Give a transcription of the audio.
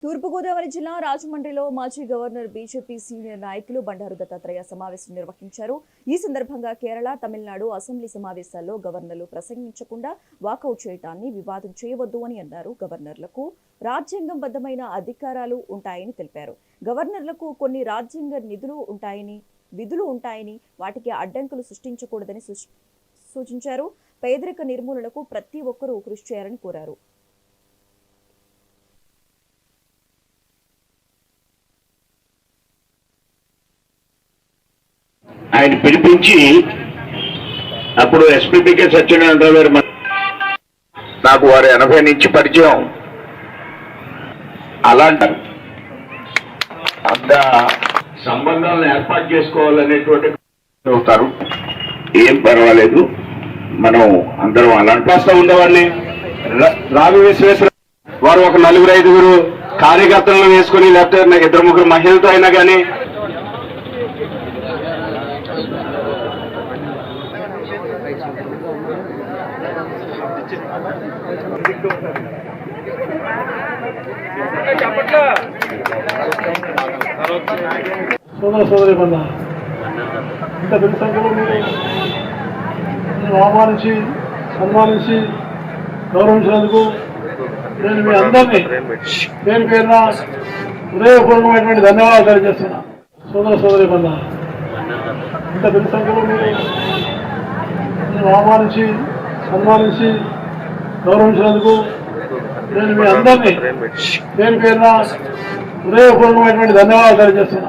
తూర్పుగోదావరి జిల్లా రాజమండ్రిలో మాజీ గవర్నర్ బీజేపీ సీనియర్ నాయకులు బండారు దత్తాత్రేయ సమావేశం నిర్వహించారు. ఈ సందర్భంగా కేరళ, తమిళనాడు అసెంబ్లీ సమావేశాల్లో గవర్నర్లు ప్రసంగించకుండా వాకౌట్ చేయడాన్ని వివాదం చేయవద్దు అని అన్నారు. గవర్నర్లకు రాజ్యాంగబద్ధమైన అధికారాలు ఉంటాయని తెలిపారు. గవర్నర్లకు కొన్ని రాజ్యాంగ విధులు ఉంటాయని వాటికి అడ్డంకులు సృష్టించకూడదని సూచించారు. పేదరిక నిర్మూలనకు ప్రతి ఒక్కరూ కృషి చేయాలని కోరారు. ఆయన పిలిపించి అప్పుడు ఎస్పీపీకే సత్యనారాయణరావు గారు నాకు వారు 80 నుంచి పరిచయం అలాంటారు అంత సంబంధాలను ఏర్పాటు చేసుకోవాలనేటువంటి అవుతారు. ఏం పర్వాలేదు, మనం అందరం అలాంటి ఉండేవాడిని. రావి విశ్వేశ్వర వారు ఒక 4-5 కార్యకర్తలను వేసుకుని లేకపోతే 2-3 మహిళలతో అయినా కానీ సోదరి బంధ ఇంత పెద్ద సంఖ్యలో మీరు ఆహ్వానించి సన్మానించి గౌరవించినందుకు నేను మీ అందరినీ పేరు పేరున హృదయపూర్వకమైనటువంటి ధన్యవాదాలు తెలియజేస్తున్నా. సోదరి బంధ ఇంత పెద్ద సంఖ్యలో మీరు ఆహ్వానించి సన్మానించి గౌరవించినందుకు నేను మీ అందరినీ పేరు పేరున హృదయపూర్వకమైనటువంటి ధన్యవాదాలు తెలియజేస్తున్నా.